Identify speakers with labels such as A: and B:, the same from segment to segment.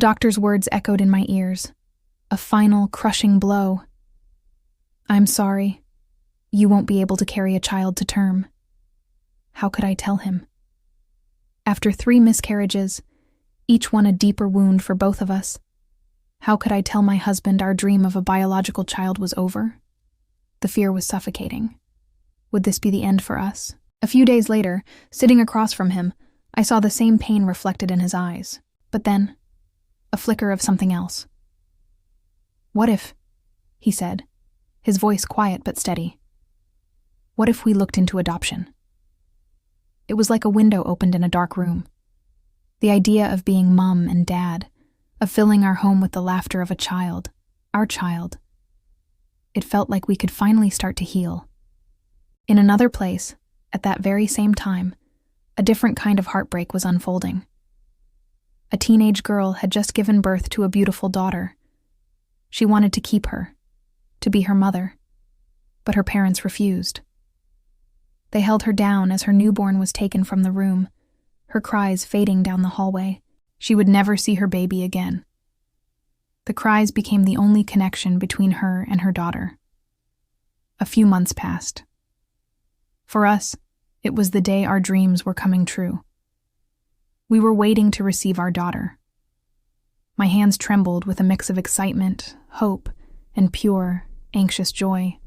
A: doctor's words echoed in my ears, a final, crushing blow. "I'm sorry. You won't be able to carry a child to term." How could I tell him? After 3 miscarriages, each one a deeper wound for both of us, how could I tell my husband our dream of a biological child was over? The fear was suffocating. Would this be the end for us? A few days later, sitting across from him, I saw the same pain reflected in his eyes, but then, a flicker of something else. "What if," he said, his voice quiet but steady, "what if we looked into adoption?" It was like a window opened in a dark room. The idea of being mom and dad, of filling our home with the laughter of a child, our child. It felt like we could finally start to heal. In another place, at that very same time, a different kind of heartbreak was unfolding. A teenage girl had just given birth to a beautiful daughter. She wanted to keep her, to be her mother, but her parents refused. They held her down as her newborn was taken from the room, her cries fading down the hallway. She would never see her baby again. The cries became the only connection between her and her daughter. A few months passed. For us, it was the day our dreams were coming true. We were waiting to receive our daughter. My hands trembled with a mix of excitement, hope, and pure, anxious joy.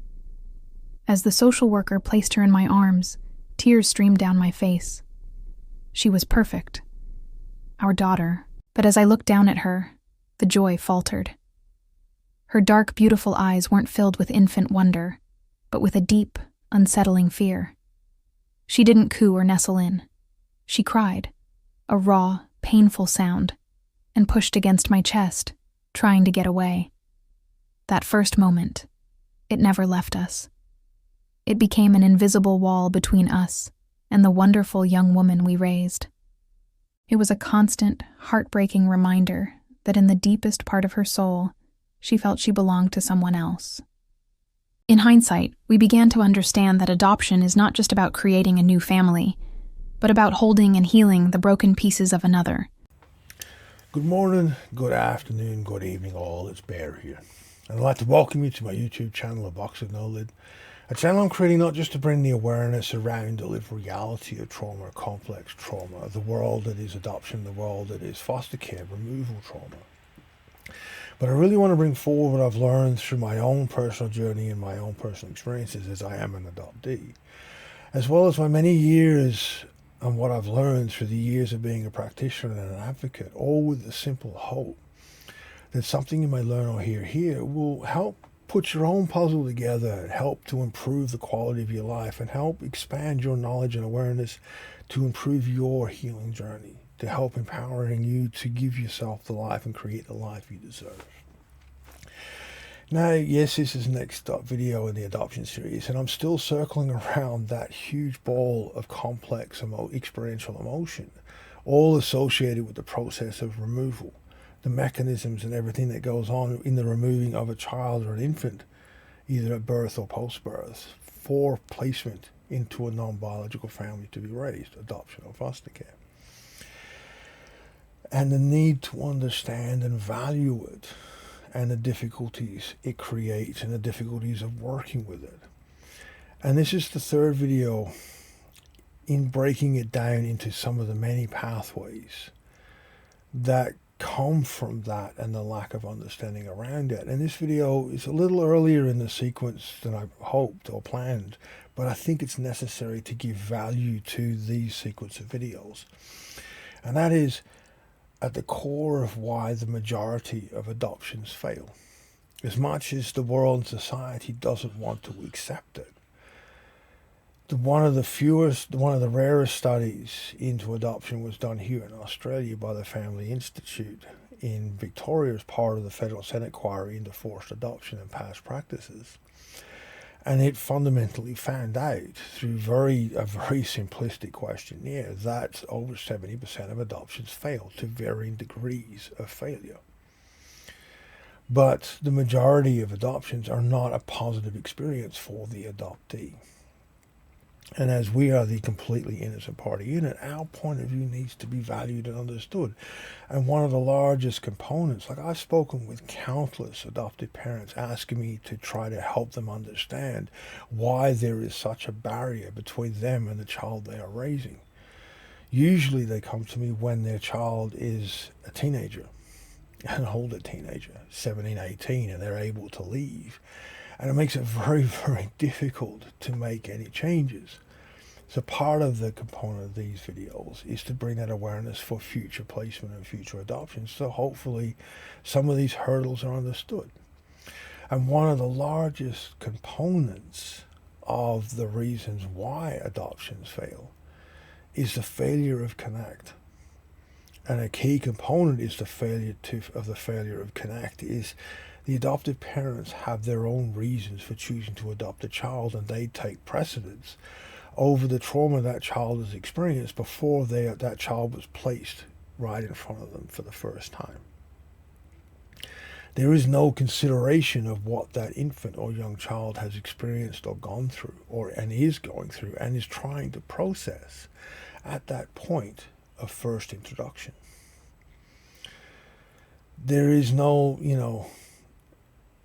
A: As the social worker placed her in my arms, tears streamed down my face. She was perfect. Our daughter. But as I looked down at her, the joy faltered. Her dark, beautiful eyes weren't filled with infant wonder, but with a deep, unsettling fear. She didn't coo or nestle in. She cried, a raw, painful sound, and pushed against my chest, trying to get away. That first moment, it never left us. It became an invisible wall between us and the wonderful young woman we raised. It was a constant, heartbreaking reminder that in the deepest part of her soul, she felt she belonged to someone else. In hindsight, we began to understand that adoption is not just about creating a new family, but about holding and healing the broken pieces of another.
B: Good morning, good afternoon, good evening all, it's Bear here. And I'd like to welcome you to my YouTube channel, A Box of No Lid. A channel I'm creating not just to bring the awareness around the lived reality of trauma, complex trauma, the world that is adoption, the world that is foster care, removal trauma. But I really want to bring forward what I've learned through my own personal journey and my own personal experiences as I am an adoptee, as well as my many years and what I've learned through the years of being a practitioner and an advocate, all with the simple hope that something you may learn or hear here will help put your own puzzle together, help to improve the quality of your life, and help expand your knowledge and awareness to improve your healing journey, to help empowering you to give yourself the life and create the life you deserve. Now, yes, this is the next video in the adoption series, and I'm still circling around that huge ball of complex experiential emotion, all associated with the process of removal, the mechanisms and everything that goes on in the removing of a child or an infant, either at birth or post-birth, for placement into a non-biological family to be raised, adoption or foster care. And the need to understand and value it, and the difficulties it creates, and the difficulties of working with it. And this is the third video in breaking it down into some of the many pathways that come from that and the lack of understanding around it. And this video is a little earlier in the sequence than I hoped or planned, but I think it's necessary to give value to these sequence of videos. And that is at the core of why the majority of adoptions fail. As much as the world and society doesn't want to accept it, one of the rarest studies into adoption was done here in Australia by the Family Institute in Victoria as part of the Federal Senate inquiry into forced adoption and past practices. And it fundamentally found out through a very simplistic questionnaire that over 70% of adoptions fail, to varying degrees of failure. But the majority of adoptions are not a positive experience for the adoptee. And as we are the completely innocent party in it, our point of view needs to be valued and understood. And one of the largest components, like I've spoken with countless adoptive parents asking me to try to help them understand why there is such a barrier between them and the child they are raising. Usually they come to me when their child is a teenager, an older teenager, 17, 18, and they're able to leave. And it makes it very, very difficult to make any changes. So part of the component of these videos is to bring that awareness for future placement and future adoptions. So hopefully some of these hurdles are understood. And one of the largest components of the reasons why adoptions fail is the failure of connect. And a key component is the failure of connect is the adoptive parents have their own reasons for choosing to adopt a child, and they take precedence over the trauma that child has experienced before that child was placed right in front of them for the first time. There is no consideration of what that infant or young child has experienced or gone through and is going through and is trying to process at that point of first introduction. There is no,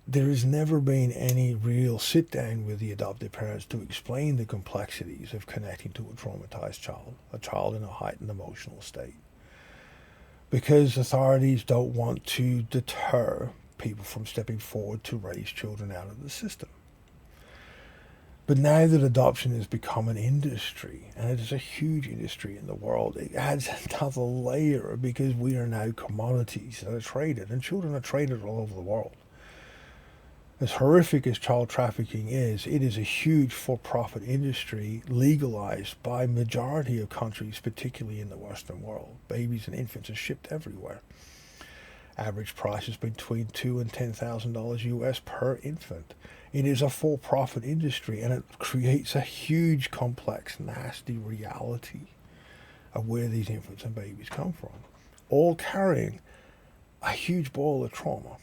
B: there has never been any real sit down with the adoptive parents to explain the complexities of connecting to a traumatized child, a child in a heightened emotional state. Because authorities don't want to deter people from stepping forward to raise children out of the system. But now that adoption has become an industry, and it is a huge industry in the world, it adds another layer because we are now commodities that are traded, and children are traded all over the world. As horrific as child trafficking is, it is a huge for-profit industry legalized by majority of countries, particularly in the Western world. Babies and infants are shipped everywhere. Average price is between $2,000 and $10,000 US per infant. It is a for-profit industry, and it creates a huge, complex, nasty reality of where these infants and babies come from, all carrying a huge ball of trauma,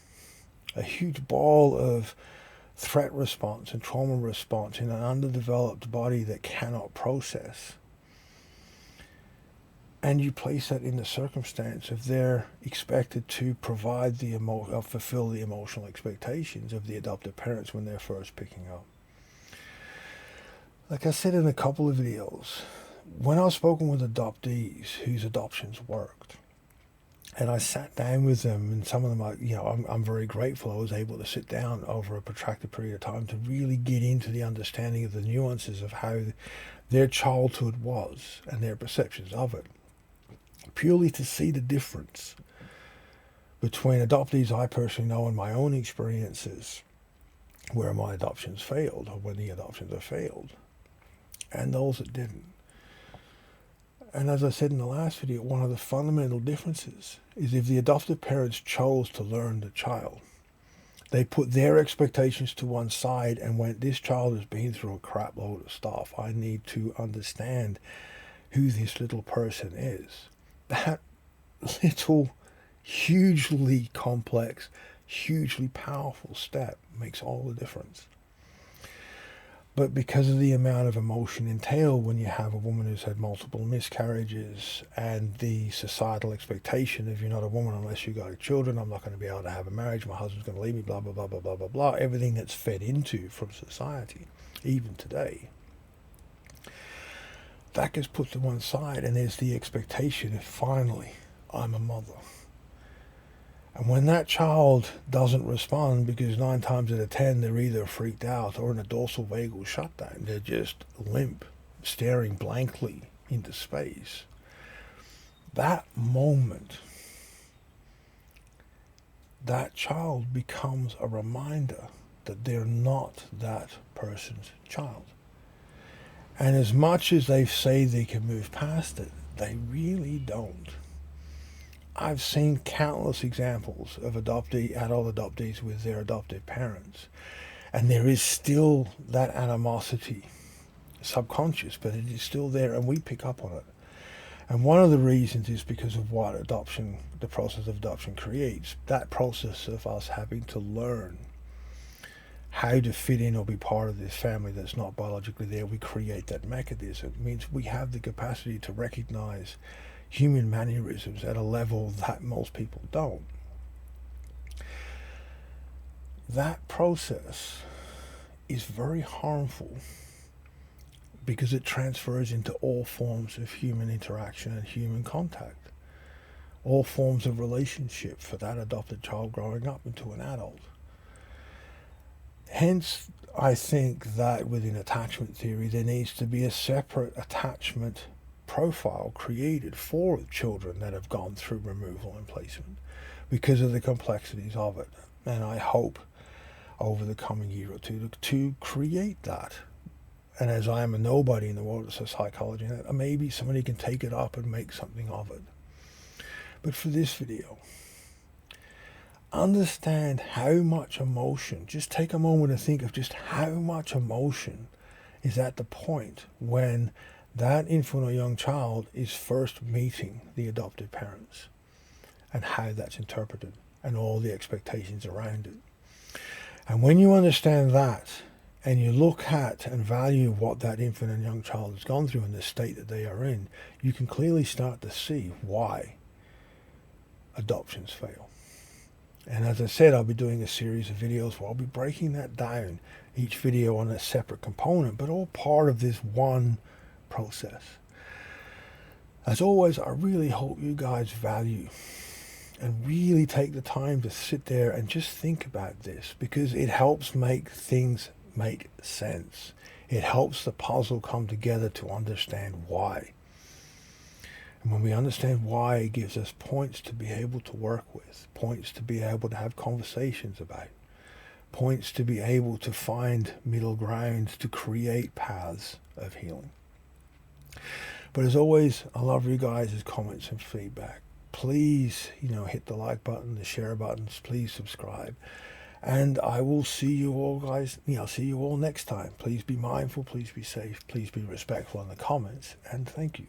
B: a huge ball of threat response and trauma response in an underdeveloped body that cannot process. And you place that in the circumstance of they're expected to provide fulfill the emotional expectations of the adoptive parents when they're first picking up. Like I said in a couple of videos, when I've spoken with adoptees whose adoptions worked, and I sat down with them, and some of them, I'm very grateful I was able to sit down over a protracted period of time to really get into the understanding of the nuances of how their childhood was and their perceptions of it. Purely to see the difference between adoptees I personally know in my own experiences where my adoptions failed, or when the adoptions have failed, and those that didn't. And as I said in the last video, one of the fundamental differences is if the adoptive parents chose to learn the child, they put their expectations to one side and went, this child has been through a crap load of stuff. I need to understand who this little person is. That little, hugely complex, hugely powerful step makes all the difference. But because of the amount of emotion entailed when you have a woman who's had multiple miscarriages and the societal expectation of you're not a woman unless you got children, I'm not going to be able to have a marriage, my husband's going to leave me, blah, blah, blah, blah, blah, blah, blah, everything that's fed into from society, even today. That gets put to one side, and there's the expectation of finally, I'm a mother. And when that child doesn't respond, because 9 times out of 10 they're either freaked out or in a dorsal vagal shutdown, they're just limp, staring blankly into space. That moment, that child becomes a reminder that they're not that person's child. And as much as they say they can move past it, they really don't. I've seen countless examples of adult adoptees with their adoptive parents, and there is still that animosity, subconscious, but it is still there, and we pick up on it. And one of the reasons is because of what the process of adoption creates, that process of us having to learn how to fit in or be part of this family that's not biologically there. We create that mechanism. It means we have the capacity to recognize human mannerisms at a level that most people don't. That process is very harmful because it transfers into all forms of human interaction and human contact, all forms of relationship for that adopted child growing up into an adult. Hence, I think that within attachment theory, there needs to be a separate attachment profile created for children that have gone through removal and placement because of the complexities of it. And I hope over the coming year or two to create that. And as I am a nobody in the world of psychology, maybe somebody can take it up and make something of it. But for this video, understand how much emotion, just take a moment to think of just how much emotion is at the point when that infant or young child is first meeting the adoptive parents and how that's interpreted and all the expectations around it. And when you understand that and you look at and value what that infant and young child has gone through and the state that they are in, you can clearly start to see why adoptions fail. And as I said, I'll be doing a series of videos where I'll be breaking that down, each video on a separate component, but all part of this one process. As always, I really hope you guys value and really take the time to sit there and just think about this, because it helps make things make sense. It helps the puzzle come together to understand why. And when we understand why, it gives us points to be able to work with, points to be able to have conversations about, points to be able to find middle ground to create paths of healing. But as always, I love you guys' comments and feedback. Please, hit the like button, the share buttons, please subscribe. And I will see you all guys, I'll see you all next time. Please be mindful, please be safe, please be respectful in the comments, and thank you.